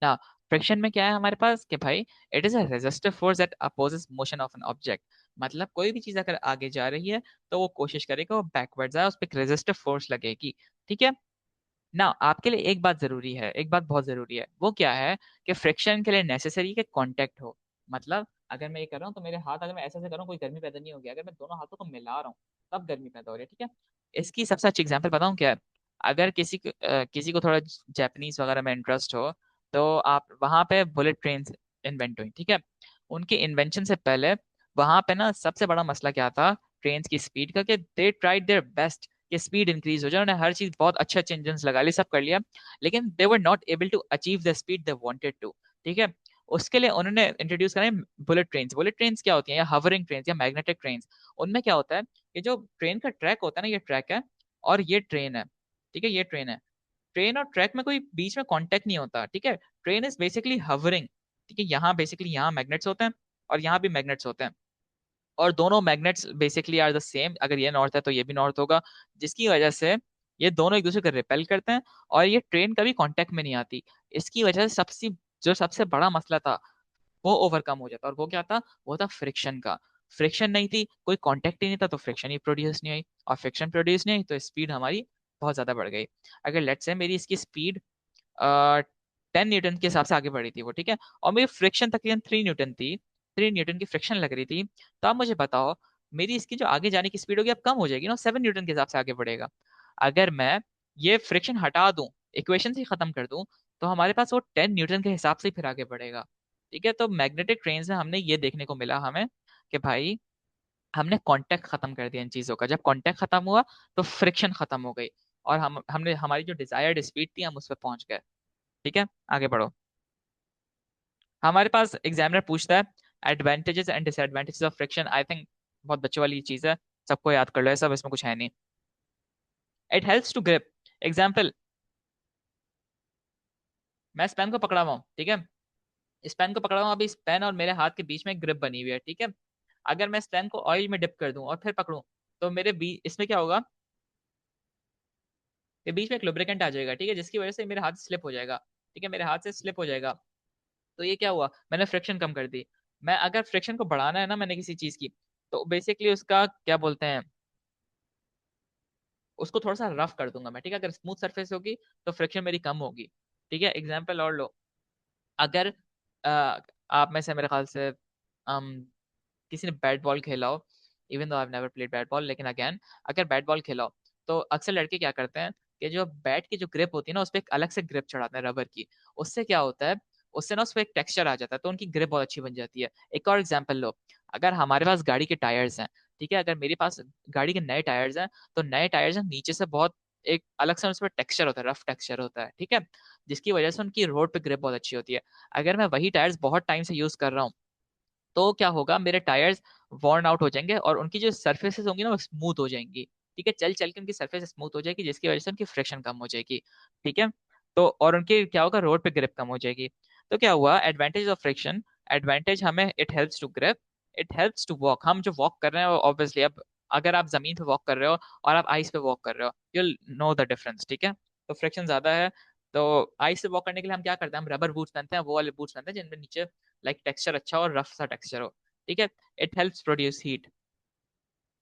ना फ्रिक्शन में क्या है हमारे पास कि भाई it is a resistive force that opposes motion of an object. मतलब कोई भी चीज अगर आगे जा रही है तो वो कोशिश करेगा वो बैकवर्ड जाए, उस पर रेजिस्टिव फोर्स लगेगी। ठीक है ना। आपके लिए एक बात जरूरी है, एक बात बहुत जरूरी है, वो क्या है कि फ्रिक्शन के लिए नेसेसरी के कांटेक्ट हो। मतलब अगर मैं ये कर रहा हूँ तो मेरे हाथ, अगर मैं ऐसे ऐसे कर रहा हूँ कोई गर्मी पैदा नहीं होगी, अगर मैं दोनों हाथों को मिला रहा हूँ तब गर्मी पैदा हो रही है। ठीक है। इसकी सबसे अच्छी एग्जांपल बताऊँ क्या है? अगर किसी को थोड़ा जापानीज वगैरह में इंटरेस्ट हो तो आप वहां पे बुलेट ट्रेन इन्वेंट हुई। ठीक है। उनके इन्वेंशन से पहले वहां पे ना सबसे बड़ा मसला क्या था ट्रेन की स्पीड का, कि दे ट्राइड देयर बेस्ट कि स्पीड इंक्रीज हो जाए। उन्होंने हर चीज बहुत अच्छे अच्छे इंजन लगा लिए, सब कर लिया, लेकिन they were not able to achieve the speed they wanted to. ठीक है। उसके लिए उन्होंने इंट्रोड्यूस करा बुलेट ट्रेन्स। बुलेट ट्रेन्स क्या होती हैं? या हवरिंग ट्रेन्स या मैग्नेटिक ट्रेन्स। उनमें क्या होता है कि जो ट्रेन का ट्रैक होता है ना, ये ट्रैक है और ये ट्रेन है। ठीक है। ये ट्रेन है। ट्रेन और ट्रैक में कोई बीच में कांटेक्ट नहीं होता। ठीक है। Train is basically hovering. ठीक है। यहाँ बेसिकली यहाँ मैग्नेट्स होते हैं और यहाँ भी मैग्नेट्स होते हैं, और दोनों magnets basically are the same. अगर ये नॉर्थ है तो ये भी नॉर्थ होगा, जिसकी वजह से ये दोनों एक दूसरे को रिपेल करते हैं और ये ट्रेन कभी कांटेक्ट में नहीं आती। इसकी वजह से सबसे बड़ा मसला था वो ओवरकम हो जाता। और वो क्या था? वो था फ्रिक्शन का। फ्रिक्शन नहीं थी, कोई कांटेक्ट ही नहीं था, तो फ्रिक्शन ही प्रोड्यूस नहीं हुई, और फ्रिक्शन प्रोड्यूस नहीं हुई तो स्पीड हमारी बहुत ज्यादा बढ़ गई। अगर लेट्स से मेरी इसकी स्पीड 10 न्यूटन के हिसाब से आगे बढ़ी थी वो, ठीक है, और मेरी फ्रिक्शन तकरीबन 3 न्यूटन थी, 3 न्यूटन की फ्रिक्शन लग रही थी, तो आप मुझे बताओ मेरी इसकी जो आगे जाने की स्पीड होगी अब कम हो जाएगी ना, 7 न्यूटन के हिसाब से आगे बढ़ेगा। अगर मैं ये फ्रिक्शन हटा दूं, इक्वेशन से ही खत्म कर दूं, तो हमारे पास वो 10 न्यूटन के हिसाब से ही फिर आगे बढ़ेगा। ठीक है। तो मैग्नेटिक ट्रेन से हमने ये देखने को मिला हमें कि भाई हमने कांटेक्ट खत्म कर दिया इन चीजों का। जब कांटेक्ट खत्म हुआ तो फ्रिक्शन खत्म हो गई, और हमने हमारी जो डिजायर्ड स्पीड थी हम उस पर पहुंच गए। ठीक है। आगे बढ़ो। हमारे पास एग्जामिनर पूछता है advantages and disadvantages of friction. I think बहुत बच्चों वाली चीज है, सबको याद कर लो, सब इसमें कुछ है नहीं। It helps to grip. Example, मैं इस पेन को पकड़ा हुआ हूँ, ठीक है, इस पेन को पकड़ा हुआ हूँ, अभी इस पेन और मेरे हाथ के बीच में ग्रिप बनी हुई है। ठीक है। अगर मैं इस पेन को ऑयल में डिप कर दूं और फिर पकड़ूं, तो मेरे बीच इसमें क्या होगा कि बीच में एक लुब्रिकेंट आ जाएगा। ठीक है। जिसकी वजह से मेरे हाथ स्लिप हो जाएगा। ठीक है। मेरे हाथ से स्लिप हो जाएगा। तो ये क्या हुआ? मैंने फ्रिक्शन कम कर दी। मैं अगर फ्रिक्शन को बढ़ाना है ना मैंने किसी चीज की, तो बेसिकली उसका क्या बोलते हैं, उसको थोड़ा सा रफ कर दूंगा मैं। ठीक है। अगर स्मूथ सरफेस होगी तो फ्रिक्शन मेरी कम होगी। ठीक है। एग्जाम्पल और लो, अगर आप में से मेरे ख्याल से किसी ने बैट बॉल खेला हो, even though I never played bat ball, लेकिन अगेन अगर बैट बॉल खेला हो तो अक्सर लड़के क्या करते हैं कि जो बैट की जो ग्रिप होती है ना उस पर एक अलग से ग्रिप चढ़ाते हैं रबर की। उससे क्या होता है, उससे ना उस पर एक टेक्सचर आ जाता है, तो उनकी ग्रिप बहुत अच्छी बन जाती है। एक और एग्जाम्पल लो, अगर हमारे पास गाड़ी के टायर्स हैं, ठीक है, अगर मेरे पास गाड़ी के नए टायर्स हैं, तो नए टायर्स हैं नीचे से बहुत एक अलग से उस पर टेक्सचर होता है, रफ टेक्सचर होता है। ठीक है। जिसकी वजह से उनकी रोड पे ग्रिप बहुत अच्छी होती है। अगर मैं वही टायर्स बहुत टाइम से यूज कर रहा हूँ तो क्या होगा, मेरे टायर्स वॉर्न आउट हो जाएंगे और उनकी जो सर्फेसेस होंगी ना वो स्मूथ हो जाएंगी। ठीक है। चल चल के उनकी सर्फेस स्मूथ हो जाएगी, जिसकी वजह से उनकी फ्रिक्शन कम हो जाएगी। ठीक है। तो और उनके क्या होगा, रोड पे ग्रिप कम हो जाएगी। तो क्या हुआ, एडवांटेज ऑफ फ्रिक्शन, एडवांटेज हमें it helps to grip, it helps to walk. हम जो वॉक कर रहे हैं ऑब्वियसली, अब अगर आप जमीन पे वॉक कर रहे हो और आप आइस पे वॉक कर रहे हो, यू नो द डिफरेंस। ठीक है। तो फ्रिक्शन ज्यादा है। तो आइस से वॉक करने के लिए हम क्या करते हैं, हम रबर बूट्स पहनते हैं, वो वाले बूट्स पहनते हैं जिनमें नीचे लाइक टेक्सचर अच्छा हो और रफ सा टेक्सचर हो। ठीक है। It helps produce heat.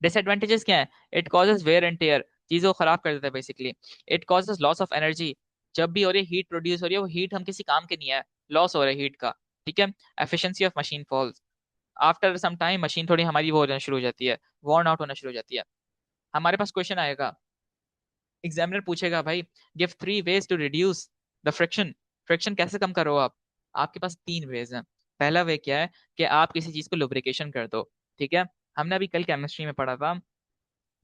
Disadvantages क्या है? It causes wear and tear, चीजों को खराब कर देता है basically. It causes loss of energy, जब भी हो रही है हीट प्रोड्यूस हो रही है, वो हीट हम किसी काम के नहीं है, लॉस हो रहा है हीट का। ठीक है। Efficiency of machine falls, after some time machine थोड़ी हमारी वो होना शुरू हो जाती है, वॉर्न आउट होना शुरू हो जाती है। हमारे पास क्वेश्चन आएगा, एग्जामिनर पूछेगा भाई give 3 ways to reduce the friction, friction कैसे कम करो आप। आपके पास 3 वेज हैं। पहला वे क्या है कि आप किसी चीज को लुब्रिकेशन कर दो। ठीक है। हमने अभी कल केमिस्ट्री में पढ़ा था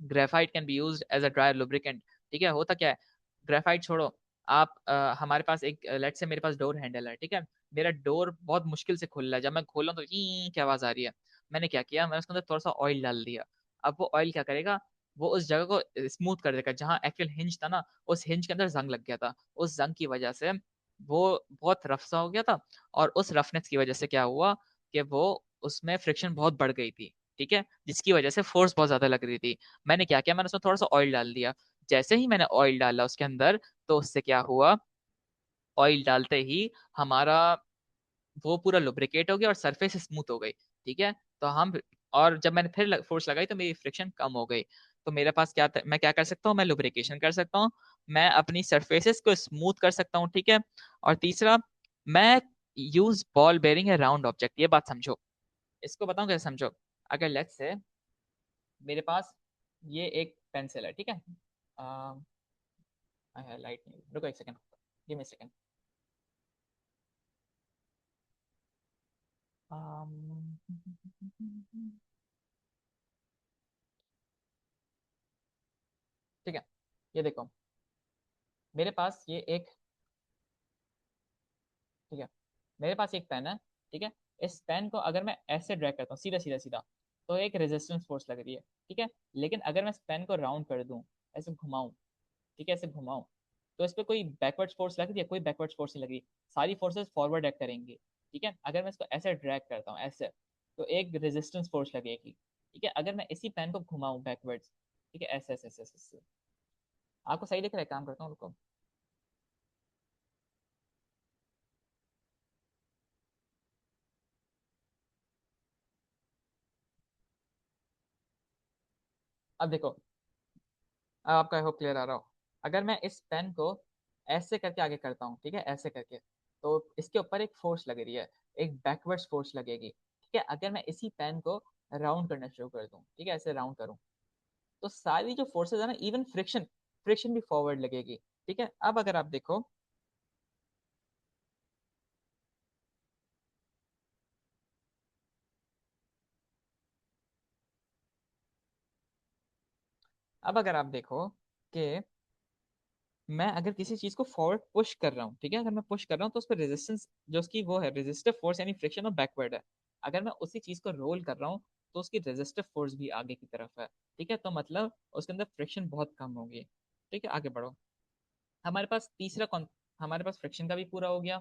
graphite can be used as a dry lubricant. ठीक है। होता क्या है, ग्रेफाइट छोड़ो, आप हमारे पास एक लेट से मेरे पास डोर हैंडल है। ठीक है। मेरा डोर बहुत मुश्किल से खुल रहा है, जब मैं खोला तो की आवाज आ रही है। मैंने क्या किया, मैंने उसके अंदर थोड़ा सा ऑयल डाल दिया। अब वो ऑयल क्या करेगा, वो उस जगह को स्मूथ कर देगा जहां एक्चुअल हिंज था ना, उस हिंज के अंदर जंग लग गया था। उस जंग की वजह से वो बहुत रफ सा हो गया था, और उस रफनेस की वजह से क्या हुआ कि वो उसमें फ्रिक्शन बहुत बढ़ गई थी। ठीक है। जिसकी वजह से फोर्स बहुत ज्यादा लग रही थी। मैंने क्या किया, मैंने उसमें थोड़ा सा ऑयल डाल दिया। जैसे ही मैंने ऑयल डाला उसके अंदर, तो उससे क्या हुआ ऑयल डालते ही हमारा वो पूरा लुब्रिकेट हो गया और सरफेस स्मूथ हो गई। ठीक है। तो हम, और जब मैंने फिर फोर्स लगाई तो मेरी फ्रिक्शन कम हो गई। तो मेरे पास क्या मैं क्या कर सकता हूँ, मैं लुब्रिकेशन कर सकता हूँ, मैं अपनी सरफेसेस को स्मूथ कर सकता हूँ। ठीक है। और तीसरा, मैं यूज बॉल बेरिंग है राउंड ऑब्जेक्ट। ये बात समझो, इसको बताऊं कैसे समझो। अगर लेट्स से मेरे पास ये एक पेंसिल है, ठीक है। लाइट नहीं, रुको एक सेकंड, गिव मी सेकंड। ठीक है, ये देखो, मेरे पास ये एक, ठीक है, मेरे पास एक पेन है। ठीक है। इस पेन को अगर मैं ऐसे ड्रैग करता हूँ सीधा सीधा सीधा, तो एक रेजिस्टेंस फोर्स लग रही है। ठीक है। लेकिन अगर मैं इस पेन को राउंड कर दूं, ऐसे घुमाऊं, ठीक है, ऐसे घुमाऊं, तो इस पर कोई बैकवर्ड फोर्स लग रही है? कोई बैकवर्ड फोर्स नहीं लग रही, सारी फोर्सेस फॉरवर्ड एक्ट करेंगी। ठीक है। अगर मैं इसको ऐसे ड्रैग करता हूँ ऐसे, तो एक रेजिस्टेंस फोर्स लगेगी। ठीक है। अगर मैं इसी पेन को घुमाऊं बैकवर्ड्स, ठीक है, ऐसे ऐसे ऐसे ऐसे ऐसे। आपको सही दिख रहा है? काम करता हूँ, रुको। अब देखो, अब आपका होप क्लियर आ रहा हो। अगर मैं इस पेन को ऐसे करके आगे करता हूँ, ठीक है, ऐसे करके, तो इसके ऊपर एक फोर्स लग रही है, एक बैकवर्ड्स फोर्स लगेगी। ठीक है। अगर मैं इसी पेन को राउंड करना शुरू कर दूँ, ठीक है, ऐसे राउंड करूँ, तो सारी जो फोर्सेज है ना, इवन फ्रिक्शन, फ्रिक्शन भी फॉरवर्ड लगेगी। ठीक है। अब अगर आप देखो, अब अगर आप देखो कि मैं अगर किसी चीज को फॉरवर्ड पुश कर रहा हूँ, ठीक है, अगर मैं पुश कर रहा हूँ तो उस पर रेजिस्टेंस, जो उसकी वो है रेजिस्टिव फोर्स यानी फ्रिक्शन और बैकवर्ड है। अगर मैं उसी चीज को रोल कर रहा हूँ, तो उसकी रेजिस्टिव फोर्स भी आगे की तरफ है। ठीक है। तो मतलब उसके अंदर फ्रिक्शन बहुत कम होगी। ठीक है। आगे बढ़ो। हमारे पास तीसरा कौन, हमारे पास फ्रिक्शन का भी पूरा हो गया।